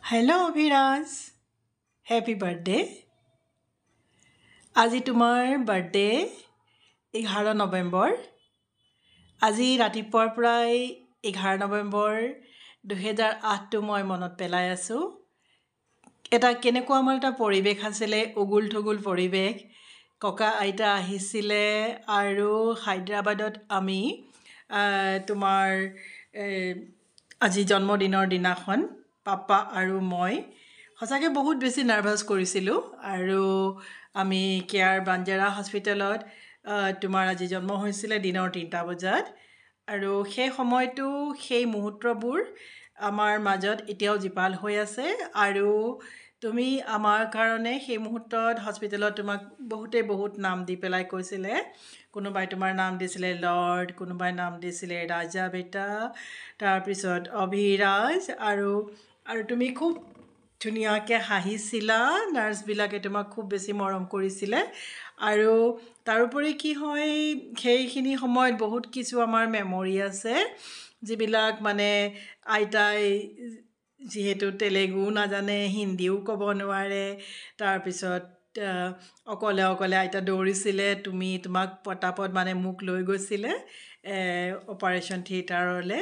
hello' Abhiraj happy birthday আজি তোমাৰ birthday 11 November আজি ৰাতিপুৱাৰ পৰাই 11 নৱেম্বৰ 2008টো মই মনত পেলাই আছোঁ এটা কেনেকুৱা আমাৰ এটা পৰিৱেশ আছিলে উগুল থুগুল পৰিৱেশ ককা আইতা আহিছিলে আৰু হায়দৰাবাদত আমি তোমাৰ আজি জন্মদিনৰ দিনাখন পাপা আৰু মই সঁচাকৈ বহুত বেছি নাৰ্ভাছ কৰিছিলোঁ আৰু আমি কেয়াৰ বাঞ্জাৰা হস্পিটেলত তোমাৰ আজি জন্ম হৈছিলে দিনৰ 3টা বজাত আৰু সেই সময়টো সেই মুহূৰ্তবোৰ আমাৰ মাজত এতিয়াও জীপাল হৈ আছে আৰু তুমি আমাৰ কাৰণে সেই মুহূৰ্তত হস্পিটেলত তোমাক বহুত নাম দি পেলাই কৈছিলে কোনোবাই তোমাৰ নাম দিছিলে লৰ্ড কোনোবাই নাম দিছিলে ৰাজা বেটা তাৰপিছত অভিৰাজ আৰু তুমি খুব ধুনীয়াকৈ হাঁহিছিলা নাৰ্ছবিলাকে তোমাক খুব বেছি মৰম কৰিছিলে আৰু তাৰোপৰি কি হয় সেইখিনি সময়ত বহুত কিছু আমাৰ মেমৰি আছে যিবিলাক মানে আইতাই যিহেতু তেলেগু নাজানে হিন্দীও ক'ব নোৱাৰে তাৰপিছত অকলে আইতা দৌৰিছিলে তোমাক পতাপত মানে মোক লৈ গৈছিলে অপাৰেশ্যন থিয়েটাৰলৈ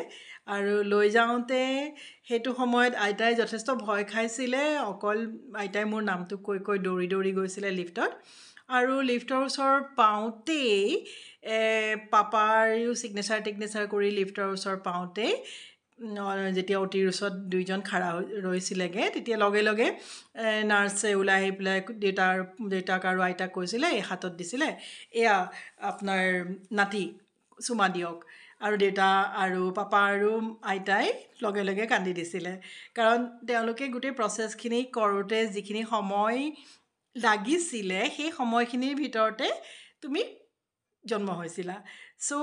আৰু লৈ যাওঁতে সেইটো সময়ত আইতাই যথেষ্ট ভয় খাইছিলে অকল আইতাই মোৰ নামটো কৈ দৌৰি গৈছিলে লিফ্টত আৰু লিফ্টৰ ওচৰ পাওঁতেই পাপাৰো ছিগনেচাৰ কৰি লিফ্টৰ ওচৰ পাওঁতেই যেতিয়া অতিৰ ওচৰত দুইজন খাৰা ৰৈছিলেগৈ তেতিয়া লগে নাৰ্ছে ওলাই আহি পেলাই দেউতাক আৰু আইতাক কৈছিলে এই হাতত দিছিলে এয়া আপোনাৰ নাতি চুমা দিয়ক আৰু দেউতা আৰু পাপা আৰু আইতাই লগে কান্দি দিছিলে কাৰণ তেওঁলোকে গোটেই প্ৰচেছখিনি কৰোঁতে যিখিনি সময় লাগিছিলে সেই সময়খিনিৰ ভিতৰতে তুমি জন্ম হৈছিলা চ'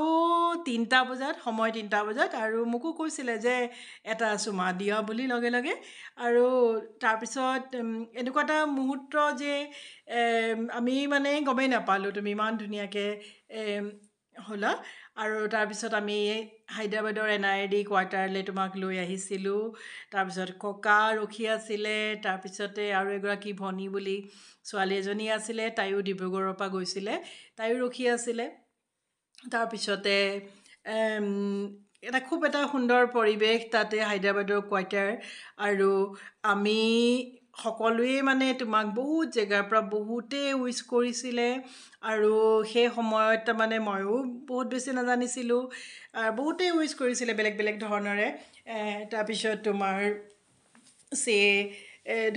3টা বজাত আৰু মোকো কৈছিলে যে এটা চুমা দিয়া বুলি লগে আৰু তাৰপিছত এনেকুৱা এটা মুহূৰ্ত যে আমি মানে গমেই নাপালোঁ তুমি ইমান ধুনীয়াকৈ হ'লা আৰু তাৰপিছত আমি হায়দৰাবাদৰ NID কোৱাৰ্টাৰলৈ তোমাক লৈ আহিছিলোঁ তাৰপিছত ককা ৰখি আছিলে তাৰপিছতে আৰু এগৰাকী ভনী বুলি ছোৱালী এজনী আছিলে তাইও ডিব্ৰুগড়ৰ পৰা গৈছিলে তাইও ৰখি আছিলে তাৰপিছতে খুব এটা সুন্দৰ পৰিৱেশ তাতে হায়দৰাবাদৰ কোৱাৰ্টাৰ আৰু আমি সকলোৱে মানে তোমাক বহুত জেগাৰ পৰা বহুতেই উইচ কৰিছিলে আৰু সেই সময়ত মানে ময়ো বহুত বেছি নাজানিছিলোঁ বহুতেই উইচ কৰিছিলে বেলেগ ধৰণৰে তাৰপিছত তোমাৰ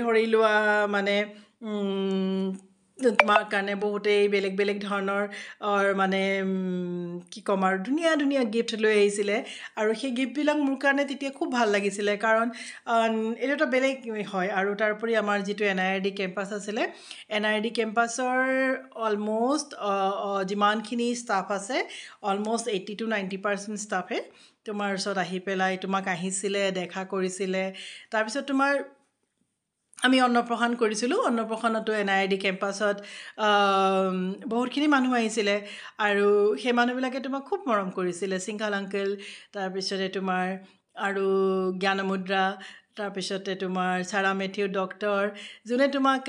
ধৰি লোৱা মানে তোমাৰ কাৰণে বহুতেই বেলেগ ধৰণৰ মানে কি ক'ম আৰু ধুনীয়া গিফ্ট লৈ আহিছিলে আৰু সেই গিফ্টবিলাক মোৰ কাৰণে তেতিয়া খুব ভাল লাগিছিলে কাৰণ এইটো এটা বেলেগ হয় আৰু তাৰোপৰি আমাৰ যিটো NIRD কেম্পাছ আছিলে NIRD কেম্পাছৰ অলম'ষ্ট যিমানখিনি ষ্টাফ আছে অলম'ষ্ট 80 to 90% ষ্টাফে তোমাৰ ওচৰত আহি পেলাই তোমাক আহিছিলে দেখা কৰিছিলে তাৰপিছত তোমাৰ আমি অন্নপ্ৰশন কৰিছিলোঁ অন্নপ্ৰশনতো NIRD কেম্পাছত বহুতখিনি মানুহ আহিছিলে আৰু সেই মানুহবিলাকে তোমাক খুব মৰম কৰিছিলে সিংঘল আংকেল তাৰপিছতে তোমাৰ আৰু জ্ঞানমুদ্ৰা তাৰপিছতে তোমাৰ চাৰা মেথিউ ডক্টৰ যোনে তোমাক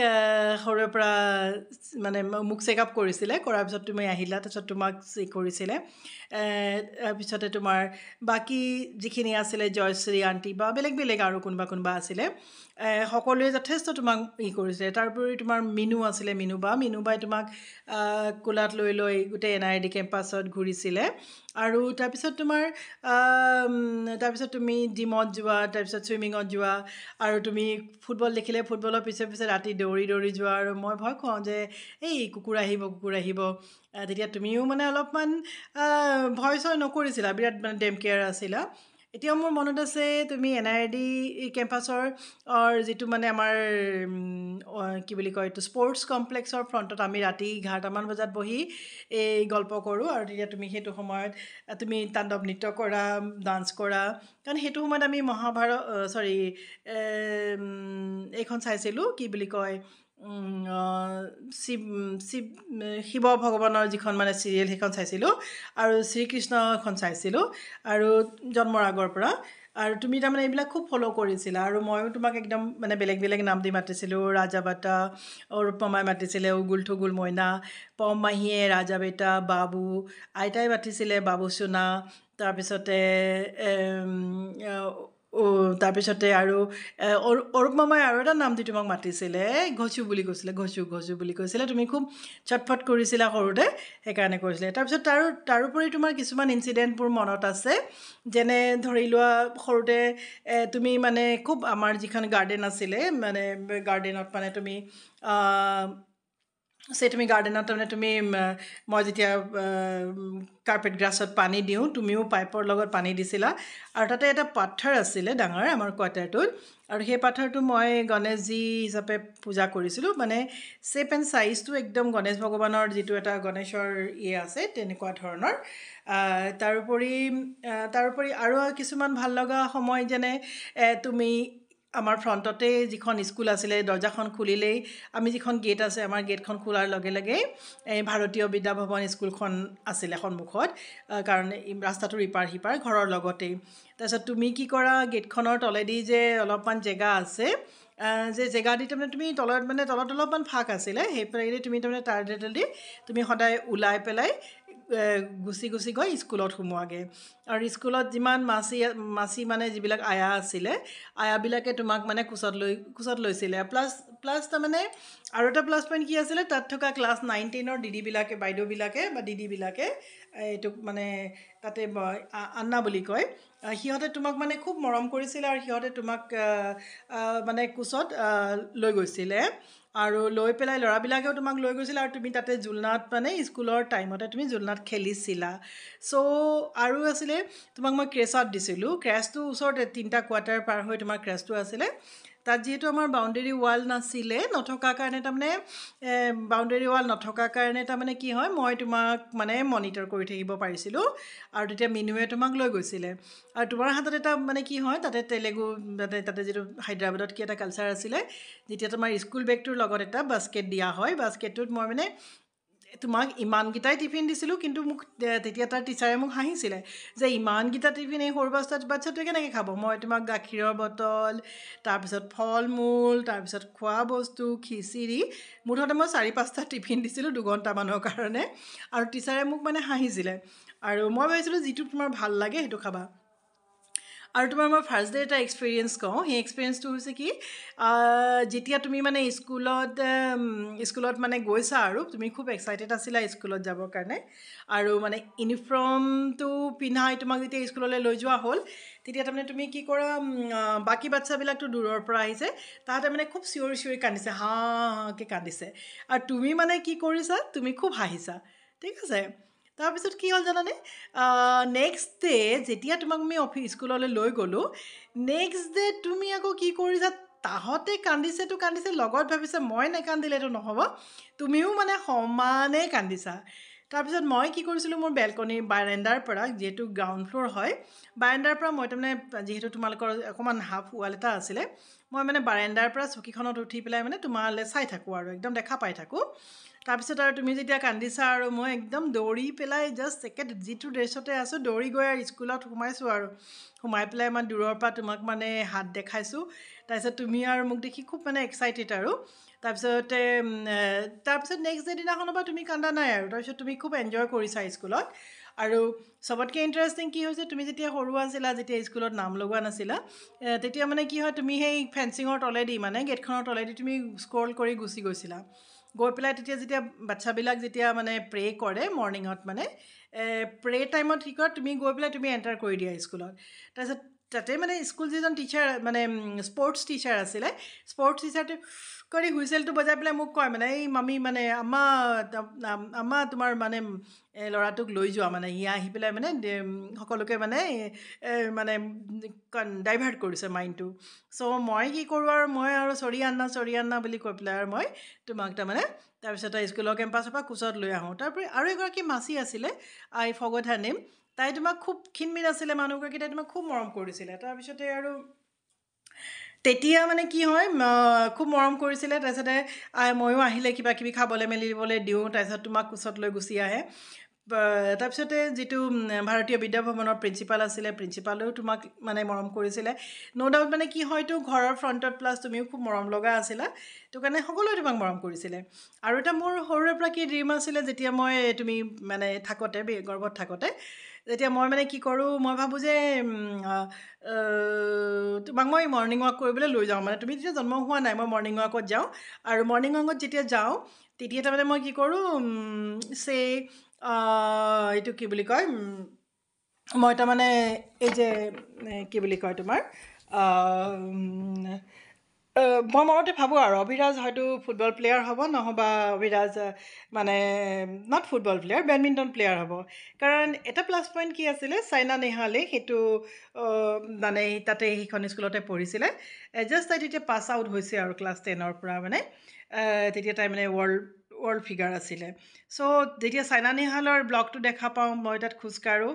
সৰুৰে পৰা মানে মোক চেকআপ কৰিছিলে কৰাৰ পিছত তুমি আহিলা তাৰপিছত তোমাক কৰিছিলে তাৰপিছতে তোমাৰ বাকী যিখিনি আছিলে জয়শ্ৰী আণ্টি বা বেলেগ আৰু কোনোবা আছিলে সকলোৱে যথেষ্ট তোমাক কৰিছে তাৰোপৰি তোমাৰ মিনু আছিলে মিনুবাই তোমাক কোলাত লৈ গোটেই NIRD কেম্পাছত ঘূৰিছিলে আৰু তাৰপিছত তুমি জিমত যোৱা তাৰপিছত চুইমিঙত যোৱা আৰু তুমি ফুটবল দেখিলে ফুটবলৰ পিছে ৰাতি দৌৰি যোৱা আৰু মই ভয় খুৱাওঁ যে এই কুকুৰ আহিব তেতিয়া তুমিও মানে অলপমান ভয় চয় নকৰিছিলা বিৰাট মানে ডেম কেয়াৰ আছিলা এতিয়াও মোৰ মনত আছে তুমি NIRD কেম্পাছৰ যিটো মানে আমাৰ কি বুলি কয় এইটো স্পৰ্টছ কমপ্লেক্সৰ ফ্ৰণ্টত আমি ৰাতি 11টামান বজাত বহি এই গল্প কৰোঁ আৰু তেতিয়া তুমি সেইটো সময়ত তুমি তাণ্ডৱ নৃত্য কৰা ডান্স কৰা কাৰণ সেইটো সময়ত আমি এইখন চাইছিলোঁ কি বুলি কয় শিৱ ভগৱানৰ যিখন মানে চিৰিয়েল সেইখন চাইছিলোঁ আৰু শ্ৰীকৃষ্ণখন চাইছিলোঁ আৰু জন্মৰ আগৰ পৰা আৰু তুমি তাৰমানে এইবিলাক খুব ফ'ল' কৰিছিলা আৰু ময়ো তোমাক একদম মানে বেলেগ বেলেগ নাম দি মাতিছিলোঁ ৰাজা বাটা অৰূপমাই মাতিছিলে উগুল থুগুল মইনা পম মাহীয়ে ৰাজা বেটা বাবু আইতাই মাতিছিলে বাবু চুনা তাৰপিছতে তাৰপিছতে আৰু অৰূপ মামাই আৰু এটা নাম দি তোমাক মাতিছিলে ঘচু বুলি কৈছিলে ঘচু বুলি কৈছিলে তুমি খুব চটফট কৰিছিলা সৰুতে সেইকাৰণে কৰিছিলে তাৰপিছত তাৰোপৰি তোমাৰ কিছুমান ইনচিডেণ্টবোৰ মনত আছে যেনে ধৰি লোৱা সৰুতে তুমি মানে খুব আমাৰ যিখন গাৰ্ডেন আছিলে মানে গাৰ্ডেনত মানে তুমি তুমি গাৰ্ডেনত তাৰমানে তুমি মই যেতিয়া কাৰ্পেট গ্ৰাছত পানী দিওঁ তুমিও পাইপৰ লগত পানী দিছিলা আৰু তাতে এটা পাথৰ আছিলে ডাঙৰ আমাৰ কোৱাৰ্টাৰটোত আৰু সেই পাথৰটো মই গণেশজী হিচাপে পূজা কৰিছিলোঁ মানে শ্বেপ এণ্ড চাইজটো একদম গণেশ ভগৱানৰ যিটো এটা গণেশৰ আছে তেনেকুৱা ধৰণৰ তাৰোপৰি আৰু কিছুমান ভাল লগা সময় যেনে তুমি আমাৰ ফ্ৰণ্টতে যিখন স্কুল আছিলে দৰ্জাখন খুলিলেই আমি যিখন গেট আছে আমাৰ গেটখন খোলাৰ লগে লগে এই ভাৰতীয় বিদ্যাভৱন স্কুলখন আছিলে সন্মুখত কাৰণ ৰাস্তাটোৰ ইপাৰ সিপাৰ ঘৰৰ লগতেই তাৰপিছত তুমি কি কৰা গেটখনৰ তলেদি যে অলপমান জেগা আছে যে জেগা দি তাৰমানে তুমি তলত অলপমান ফাঁক আছিলে সেইফালেদি তুমি তাৰমানে তাৰ দি তুমি সদায় ওলাই পেলাই গুচি গৈ স্কুলত সোমোৱাগৈ আৰু স্কুলত যিমান মাচি মানে যিবিলাক আয়া আছিলে আয়াবিলাকে তোমাক মানে কোচত লৈছিলে প্লাছ তাৰমানে আৰু এটা প্লাছ পইণ্ট কি আছিলে তাত থকা ক্লাছ 9-10ৰ দিদিবিলাকে বাইদেউবিলাকে বা দিদিবিলাকে এইটোক মানে তাতে আন্না বুলি কয় সিহঁতে তোমাক মানে খুব মৰম কৰিছিলে আৰু সিহঁতে তোমাক মানে কোচত লৈ গৈছিলে আৰু লৈ পেলাই ল'ৰাবিলাকেও তোমাক লৈ গৈছিলে আৰু তুমি তাতে জুলনাত মানে স্কুলৰ টাইমতে তুমি জুলনাত খেলিছিলা চ' আৰু আছিলে তোমাক মই ক্ৰেছত দিছিলোঁ ক্ৰেছটো ওচৰতে 3টা কোৱাৰ্টাৰ পাৰ হৈ তোমাৰ ক্ৰেছটো আছিলে তাত যিহেতু আমাৰ বাউণ্ডেৰী ৱাল নাছিলে নথকাৰ কাৰণে তাৰমানে বাউণ্ডেৰী ৱাল নথকাৰ কাৰণে তাৰমানে কি হয় মই তোমাক মানে মনিটৰ কৰি থাকিব পাৰিছিলোঁ আৰু তেতিয়া মিনুৱে তোমাক লৈ গৈছিলে আৰু তোমাৰ হাতত এটা মানে কি হয় তাতে তেলেগু তাতে যিটো হায়দৰাবাদত কি এটা কালচাৰ আছিলে যেতিয়া তোমাৰ স্কুল বেগটোৰ লগত এটা বাস্কেট দিয়া হয় বাস্কেটটোত মই মানে তোমাক ইমানকেইটাই টিফিন দিছিলোঁ কিন্তু মোক তেতিয়া তাৰ টিচাৰে মোক হাঁহিছিলে যে ইমানকেইটা টিফিন এই সৰু বাচ্ছাটোৱে কেনেকৈ খাব মই তোমাক গাখীৰৰ বটল তাৰপিছত ফল মূল তাৰপিছত খোৱা বস্তু খিচিৰি মুঠতে মই 4-5টা টিফিন দিছিলোঁ 2 ঘণ্টামানৰ কাৰণে আৰু টিচাৰে মোক মানে হাঁহিছিলে আৰু মই ভাবিছিলোঁ যিটো তোমাৰ ভাল লাগে সেইটো খাবা আৰু তোমাৰ মই ফাৰ্ষ্ট ডে এটা এক্সপিৰিয়েঞ্চ কওঁ সেই এক্সপিৰিয়েঞ্চটো হৈছে কি যেতিয়া তুমি মানে স্কুলত মানে গৈছা আৰু তুমি খুব এক্সাইটেড আছিলা স্কুলত যাবৰ কাৰণে আৰু মানে ইউনিফৰ্মটো পিন্ধাই তোমাক যেতিয়া স্কুললৈ লৈ যোৱা হ'ল তেতিয়া তাৰমানে তুমি কি কৰা বাকী বাচ্ছাবিলাকতো দূৰৰ পৰা আহিছে তাহাঁতে মানে খুব চিঞৰি কান্দিছে হাঁকৈ কান্দিছে আৰু তুমি মানে কি কৰিছা তুমি খুব হাঁহিছা ঠিক আছে তাৰপিছত কি হ'ল জানানে নেক্সট ডে যেতিয়া তোমাক আমি স্কুললৈ লৈ গ'লোঁ নেক্সট ডে তুমি আকৌ কি কৰিছা তাহঁতে কান্দিছে লগত ভাবিছে মই নেকান্দিলেতো নহ'ব তুমিও মানে সমানেই কান্দিছা তাৰপিছত মই কি কৰিছিলোঁ মোৰ বাৰাণ্ডাৰ পৰা যিহেতু গ্ৰাউণ্ড ফ্ল'ৰ হয় বাৰাণ্ডাৰ পৰা মই তাৰমানে যিহেতু তোমালোকৰ অকণমান হাফ ৱাল এটা আছিলে মই মানে বাৰাণ্ডাৰ পৰা চকীখনত উঠি পেলাই মানে তোমালৈ চাই থাকোঁ আৰু একদম দেখা পাই থাকোঁ তাৰপিছত আৰু তুমি যেতিয়া কান্দিছা আৰু মই একদম দৌৰি পেলাই জাষ্ট যিটো ড্ৰেছতে আছোঁ দৌৰি গৈ আৰু স্কুলত সোমাইছোঁ আৰু সোমাই পেলাই মই দূৰৰ পৰা তোমাক মানে হাত দেখাইছোঁ তাৰপিছত তুমি আৰু মোক দেখি খুব মানে এক্সাইটেড আৰু তাৰপিছত নেক্সট ডে দিনাখনৰ পৰা তুমি কান্দা নাই আৰু তাৰপিছত তুমি খুব এনজয় কৰিছা স্কুলত আৰু চবতকৈ ইণ্টাৰেষ্টিং কি হৈছে তুমি যেতিয়া সৰু আছিলা যেতিয়া স্কুলত নাম লগোৱা নাছিলা তেতিয়া মানে কি হয় তুমি সেই ফেঞ্চিঙৰ তলেদি মানে গেটখনৰ তলেদি তুমি স্ক্ৰল কৰি গুচি গৈছিলা গৈ পেলাই যেতিয়া বাচ্ছাবিলাক যেতিয়া মানে প্ৰে কৰে মৰ্ণিঙত মানে প্ৰে টাইমত কি কৰে তুমি গৈ পেলাই তুমি এণ্টাৰ কৰি দিয়া স্কুলত তাৰপিছত তাতে মানে স্কুল যিজন টিচাৰ মানে স্পৰ্টছ টিচাৰ আছিলে স্পৰ্টছ টিচাৰটো কৰি হুইচেলটো বজাই পেলাই মোক কয় মানে এই মামী মানে আম্মা তোমাৰ মানে ল'ৰাটোক লৈ যোৱা মানে সি আহি পেলাই মানে সকলোকে মানে ডাইভাৰ্ট কৰিছে মাইণ্ডটো চ' মই কি কৰোঁ আৰু মই আৰু চৰি আন্না বুলি কৈ পেলাই আৰু মই তোমাক তাৰমানে তাৰপিছত স্কুলৰ কেম্পাছৰ পৰা কোচত লৈ আহোঁ তাৰপৰা আৰু এগৰাকী মাচি আছিলে আই ফৰগট হাৰ নেম তাই তোমাক খুব ক্ষীণমিন আছিলে মানুহগৰাকী তাই তোমাক খুব মৰম কৰিছিলে তাৰপিছতে আৰু তেতিয়া মানে কি হয় খুব মৰম কৰিছিলে তাৰপিছতে ময়ো আহিলে কিবা কিবি খাবলৈ মেলিবলৈ দিওঁ তাৰপিছত তোমাক কোচত লৈ গুচি আহে তাৰপিছতে যিটো ভাৰতীয় বিদ্যাভৱনৰ প্ৰিন্সিপাল আছিলে প্ৰিন্সিপালেও তোমাক মানে মৰম কৰিছিলে ন' ডাউট মানে কি হয়তো ঘৰৰ ফ্ৰণ্টত প্লাছ তুমিও খুব মৰম লগা আছিলা সেইটো কাৰণে সকলোৱে তোমাক মৰম কৰিছিলে আৰু এটা মোৰ সৰুৰে পৰা কি ড্ৰিম আছিলে যেতিয়া মই তুমি মানে থাকোঁতে গৰ্ভত থাকোঁতে যেতিয়া মই মানে কি কৰোঁ মই ভাবোঁ যে তোমাক মই মৰ্ণিং ৱাক কৰিবলৈ লৈ যাওঁ মানে তুমি তেতিয়া জন্ম হোৱা নাই মই মৰ্ণিং ৱাকত যাওঁ আৰু মৰ্ণিং ৱাকত যেতিয়া যাওঁ তেতিয়া তাৰমানে মই কি কৰোঁ এইটো কি বুলি কয় মই তাৰমানে এই যে কি বুলি কয় তোমাৰ মই মনতে ভাবোঁ আৰু অভিৰাজ হয়তো ফুটবল প্লেয়াৰ হ'ব নহবা অভিৰাজ মানে not football player badminton player হ'ব কাৰণ এটা প্লাছ পইণ্ট কি আছিলে চাইনা নেহৱালে সেইটো মানে তাতে সেইখন স্কুলতে পঢ়িছিলে জাষ্ট তাই তেতিয়া পাছ আউট হৈছে আৰু ক্লাছ 10ৰ পৰা মানে তেতিয়া তাই মানে ৱৰ্ল্ড ফিগাৰ আছিলে চ' যেতিয়া চাইনা নেহৱালৰ ব্লগটো দেখা পাওঁ মই তাত খোজকাঢ়োঁ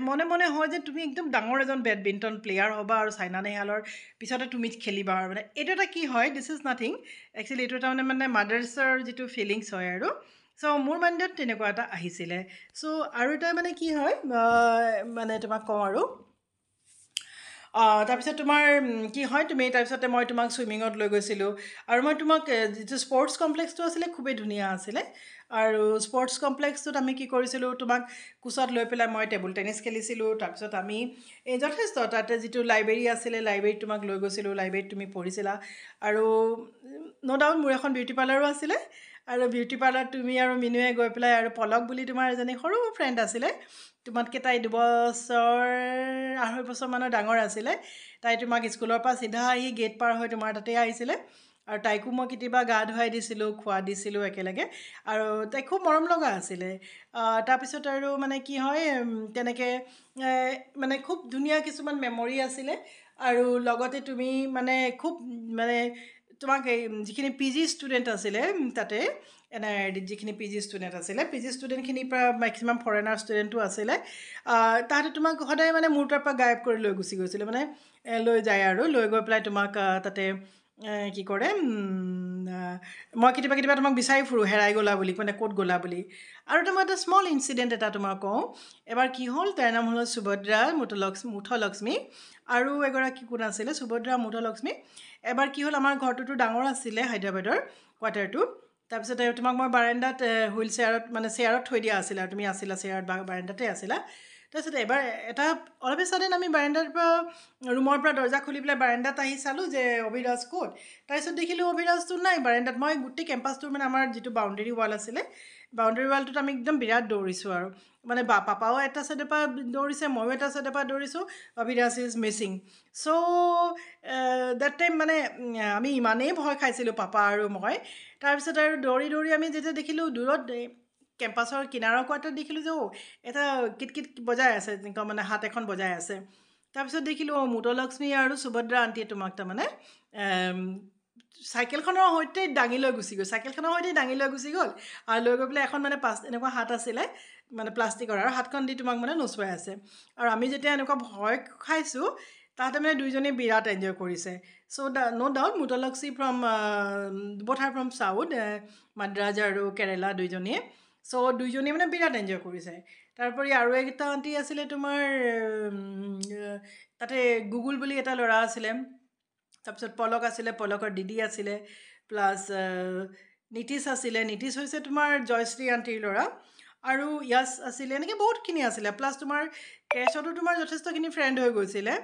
মনে মনে হয় যে তুমি একদম ডাঙৰ এজন বেডমিণ্টন প্লেয়াৰ হ'বা আৰু চাইনা নেহৱালৰ পিছতে তুমি খেলিবা আৰু মানে এইটো এটা কি হয় দিছ ইজ নাথিং একচুৱেলি এইটো তাৰমানে মানে মাদাৰ্ছৰ যিটো ফিলিংছ হয় আৰু চ' মোৰ মাইণ্ডত তেনেকুৱা এটা আহিছিলে চ' আৰু এটা মানে কি হয় মানে তোমাক কওঁ আৰু তাৰপিছত তোমাৰ কি হয় তুমি তাৰপিছতে মই তোমাক ছুইমিঙত লৈ গৈছিলোঁ আৰু মই তোমাক যিটো স্পৰ্টছ কমপ্লেক্সটো আছিলে খুবেই ধুনীয়া আছিলে আৰু স্পৰ্টছ কমপ্লেক্সটোত আমি কি কৰিছিলোঁ তোমাক কোচত লৈ পেলাই মই টেবুল টেনিছ খেলিছিলোঁ তাৰপিছত আমি যথেষ্ট তাতে যিটো লাইব্ৰেৰী আছিলে লাইব্ৰেৰীত তোমাক লৈ গৈছিলোঁ লাইব্ৰেৰীত তুমি পঢ়িছিলা আৰু ন' ডাউট মোৰ এখন বিউটি পাৰ্লাৰো আছিলে আৰু বিউটি পাৰ্লাৰত তুমি আৰু মিনুৱে গৈ পেলাই আৰু পলক বুলি তোমাৰ এজনী সৰু ফ্ৰেণ্ড আছিলে তোমাতকৈ তাই 2-2.5 বছৰমানৰ ডাঙৰ আছিলে তাই তোমাক স্কুলৰ পৰা চিধা আহি গেট পাৰ হৈ তোমাৰ তাতে আহিছিলে আৰু তাইকো মই কেতিয়াবা গা ধুৱাই দিছিলোঁ খোৱা দিছিলোঁ একেলগে আৰু তাই খুব মৰম লগা আছিলে তাৰপিছত আৰু মানে কি হয় তেনেকৈ মানে খুব ধুনীয়া কিছুমান মেমৰি আছিলে আৰু লগতে তুমি মানে খুব মানে তোমাক যিখিনি পি জি ষ্টুডেণ্ট আছিলে তাতে NIRDত যিখিনি পি জি ষ্টুডেণ্ট আছিলে পি জি ষ্টুডেণ্টখিনিৰ পৰা মেক্সিমাম ফৰেনাৰ ষ্টুডেণ্টো আছিলে তাহাঁতে তোমাক সদায় মানে মোৰ তাৰ পৰা গায়ব কৰি লৈ গুচি গৈছিলে মানে লৈ যায় আৰু লৈ গৈ পেলাই তোমাক তাতে কি কৰে মই কেতিয়াবা তোমাক বিচাৰি ফুৰোঁ হেৰাই গ'লা বুলি মানে ক'ত গ'লা বুলি আৰু মই এটা স্মল ইনচিডেণ্ট এটা তোমাক কওঁ এবাৰ কি হ'ল তাইৰ নাম হ'ল সুভদ্ৰা মুথলক্ষ্মী আৰু এগৰাকী কোন আছিলে সুভদ্ৰা মুথলক্ষ্মী এবাৰ কি হ'ল আমাৰ ঘৰটোতো ডাঙৰ আছিলে হায়দৰাবাদৰ কোৱাৰ্টাৰটো তাৰপিছতে তোমাক মই বাৰাণ্ডাত হুইল চেয়াৰত মানে চেয়াৰত থৈ দিয়া আছিলে আৰু তুমি আছিলা চেয়াৰত বাৰাণ্ডাতে আছিলা তাৰপিছত এবাৰ এটা অলপ ছাডেন আমি বাৰাণ্ডাৰ পৰা ৰুমৰ পৰা দৰ্জা খুলি পেলাই বাৰাণ্ডাত আহি চালোঁ যে অভিৰাজ ক'ত তাৰপিছত দেখিলোঁ অভিৰাজটো নাই বাৰাণ্ডাত মই গোটেই কেম্পাছটোৰ মানে আমাৰ যিটো বাউণ্ডেৰী ৱাল আছিলে বাউণ্ডেৰী ৱালটোত আমি একদম বিৰাট দৌৰিছোঁ আৰু মানে পাপাও এটা ছাইডৰ পৰা দৌৰিছে ময়ো এটা ছাইডৰ পৰা দৌৰিছোঁ Abhiraj is missing so' that time মানে আমি ইমানেই ভয় খাইছিলোঁ পাপা আৰু মই তাৰপিছত আৰু দৌৰি দৌৰি আমি যেতিয়া দেখিলোঁ দূৰত কেম্পাছৰ কিনাৰৰ কোৱাৰ্টাৰত দেখিলোঁ যে এটা কিটকিট বজাই আছে তেনেকুৱা মানে হাত এখন বজাই আছে তাৰপিছত দেখিলোঁ মুথলক্ষ্মী আৰু সুভদ্ৰা আণ্টিয়ে তোমাক তাৰমানে চাইকেলখনৰ সৈতে দাঙি লৈ গুচি গ'ল আৰু লৈ গৈ পেলাই এখন মানে এনেকুৱা হাত আছিলে মানে প্লাষ্টিকৰ আৰু হাতখন দি তোমাক মানে নচুৱাই আছে আৰু আমি যেতিয়া এনেকুৱা ভয় খাইছোঁ তাহাঁতে মানে দুইজনে বিৰাট এনজয় কৰিছে so' no' doubt Muthulakshmi from both are from south Madras আৰু কেৰেলা দুইজনীয়ে চ' দুইজনীয়ে মানে বিৰাট এনজয় কৰিছে তাৰোপৰি আৰু এটা আণ্টি আছিলে তোমাৰ তাতে গুগুল বুলি এটা ল'ৰা আছিলে তাৰপিছত পলক আছিলে পলকৰ দিদি আছিলে প্লাছ নীতিশ আছিলে নীতিশ হৈছে তোমাৰ জয়শ্ৰী আণ্টিৰ ল'ৰা আৰু য়াছ আছিলে এনেকৈ বহুতখিনি আছিলে প্লাছ তোমাৰ ক্ৰেছতো তোমাৰ যথেষ্টখিনি ফ্ৰেণ্ড হৈ গৈছিলে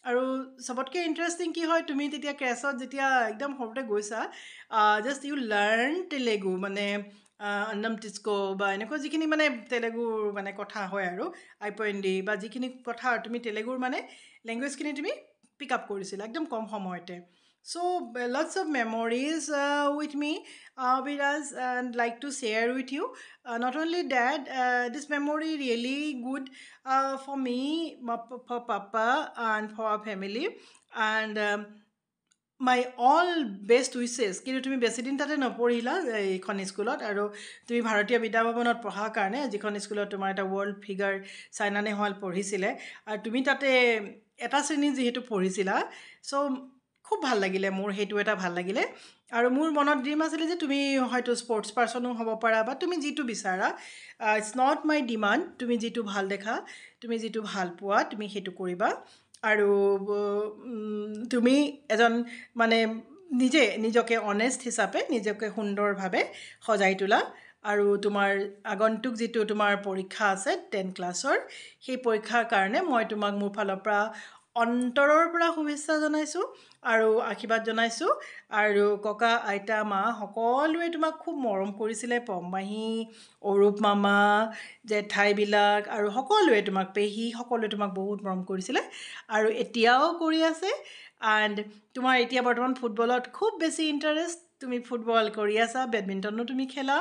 আৰু চবতকৈ ইণ্টাৰেষ্টিং কি হয় তুমি তেতিয়া ক্ৰেছত যেতিয়া একদম সৰুতে গৈছা জাষ্ট ইউ লাৰ্ণ তেলেগু মানে অন্নম টিস্কো বা এনেকুৱা যিখিনি মানে তেলেগুৰ মানে কথা হয় আৰু আইপইণ্টি বা যিখিনি কথা তুমি তেলেগুৰ মানে লেংগুৱেজখিনি তুমি পিক আপ কৰিছিলা একদম কম সময়তে so' lots of memories with me Viraz and like to share with you not only that this memory really good for me for papa and for our family and my all best wishes কিন্তু তুমি বেছিদিন তাতে নপঢ়িলা এইখন স্কুলত আৰু তুমি ভাৰতীয় বিদ্যাভৱনত পঢ়াৰ কাৰণে যিখন স্কুলত তোমাৰ এটা ৱৰ্ল্ড ফিগাৰ চাইনা নেহৱাল পঢ়িছিলে আৰু তুমি তাতে এটা শ্ৰেণী যিহেতু পঢ়িছিলা চ' খুব ভাল লাগিলে মোৰ সেইটো এটা ভাল লাগিলে আৰু মোৰ মনত ড্ৰিম আছিলে যে তুমি হয়তো স্পৰ্টছ পাৰ্চনো হ'ব পাৰা বা তুমি যিটো বিচাৰা ইটছ নট মাই ডিমাণ্ড তুমি যিটো ভাল দেখা তুমি যিটো ভাল পোৱা তুমি সেইটো কৰিবা আৰু তুমি এজন মানে নিজকে অনেষ্ট হিচাপে নিজকে সুন্দৰভাৱে সজাই তোলা আৰু তোমাৰ আগন্তুক যিটো তোমাৰ পৰীক্ষা আছে 10 ক্লাছৰ সেই পৰীক্ষাৰ কাৰণে মই তোমাক মোৰ ফালৰ পৰা অন্তৰৰ পৰা শুভেচ্ছা জনাইছোঁ আৰু আশীৰ্বাদ জনাইছোঁ আৰু ককা আইতা মা সকলোৱে তোমাক খুব মৰম কৰিছিলে পম্মাহী অৰূপ মামা জেঠাইবিলাক আৰু সকলোৱে তোমাক পেহী সকলোৱে তোমাক বহুত মৰম কৰিছিলে আৰু এতিয়াও কৰি আছে এণ্ড তোমাৰ এতিয়া বৰ্তমান ফুটবলত খুব বেছি ইণ্টাৰেষ্ট তুমি ফুটবল কৰি আছা বেডমিণ্টনো তুমি খেলা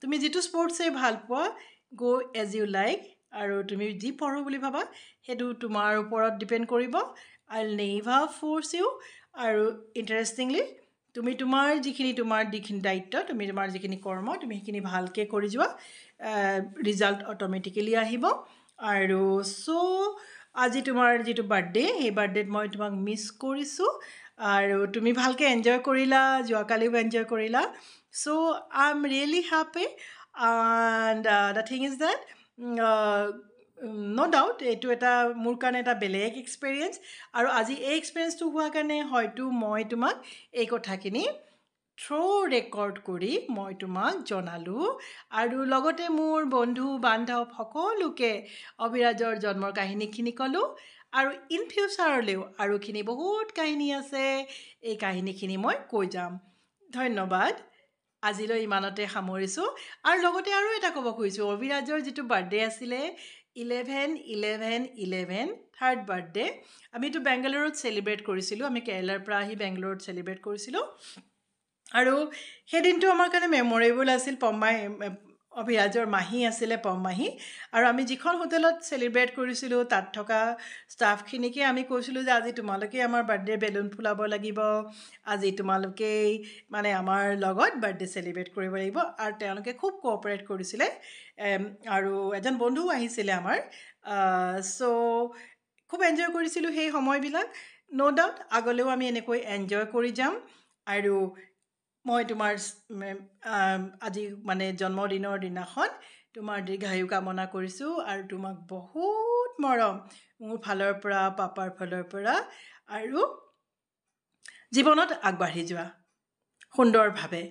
তুমি যিটো স্পৰ্টছেই ভাল পোৱা গ' এজ ইউ লাইক আৰু তুমি যি পঢ়ো বুলি ভাবা সেইটো তোমাৰ ওপৰত ডিপেণ্ড কৰিব আই উইল নেভাৰ ফ'ৰ্চ ইউ আৰু ইণ্টাৰেষ্টিংলি তুমি তোমাৰ যিখিনি দায়িত্ব তুমি তোমাৰ যিখিনি কৰ্ম তুমি সেইখিনি ভালকৈ কৰি যোৱা ৰিজাল্ট অট'মেটিকেলি আহিব আৰু আজি তোমাৰ যিটো বাৰ্থডে সেই বাৰ্থডেত মই তোমাক মিছ কৰিছোঁ আৰু তুমি ভালকৈ এনজয় কৰিলা যোৱাকালিও এনজয় কৰিলা I am really happy and the thing is that no' doubt এইটো এটা মোৰ কাৰণে এটা বেলেগ এক্সপেৰিয়েঞ্চ আৰু আজি এই এক্সপেৰিয়েঞ্চটো হোৱাৰ কাৰণে হয়তো মই তোমাক এই কথাখিনি ৰেকৰ্ড কৰি মই তোমাক জনালোঁ আৰু লগতে মোৰ বন্ধু বান্ধৱ সকলোকে অভিৰাজৰ জন্মৰ কাহিনীখিনি ক'লোঁ আৰু ইন ফিউচাৰলৈও আৰুখিনি বহুত কাহিনী আছে এই কাহিনীখিনি মই কৈ যাম ধন্যবাদ আজিলৈ ইমানতে সামৰিছোঁ আৰু লগতে আৰু এটা ক'ব খুজিছোঁ অভিৰাজৰ যিটো বাৰ্থডে আছিলে 11/11/11 থাৰ্ড বাৰ্থডে আমিতো বেংগালুৰুত চেলিব্ৰেট কৰিছিলোঁ আমি কেৰেলাৰ পৰা আহি বেংগালুৰুত চেলিব্ৰেট কৰিছিলোঁ আৰু সেই দিনটো আমাৰ কাৰণে মেমৰেবল আছিল অভিৰাজৰ মাহী আছিলে পম্মাহী আৰু আমি যিখন হোটেলত চেলিব্ৰেট কৰিছিলোঁ তাত থকা ষ্টাফখিনিকে আমি কৈছিলোঁ যে আজি তোমালোকেই আমাৰ বাৰ্থডে বেলুন ফুলাব লাগিব আজি তোমালোকেই মানে আমাৰ লগত বাৰ্থডে চেলিব্ৰেট কৰিব লাগিব আৰু তেওঁলোকে খুব কোঅপাৰেট কৰিছিলে আৰু এজন বন্ধুও আহিছিলে আমাৰ খুব এনজয় কৰিছিলোঁ সেই সময়বিলাক ন' ডাউট আগলৈও আমি এনেকৈ এনজয় কৰি যাম আৰু মই তোমাৰ আজি মানে জন্মদিনৰ দিনাখন তোমাৰ দীৰ্ঘায়ু কামনা কৰিছোঁ আৰু তোমাক বহুত মৰম মোৰ ফালৰ পৰা পাপাৰ ফালৰ পৰা আৰু জীৱনত আগবাঢ়ি যোৱা সুন্দৰভাৱে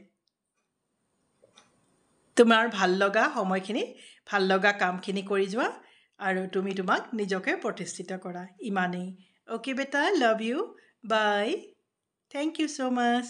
তোমাৰ ভাল লগা সময়খিনি ভাল লগা কামখিনি কৰি যোৱা আৰু তুমি তোমাক নিজকে প্ৰতিষ্ঠিত কৰা ইমানেই অ'কে বেটা love you bye thank you so' much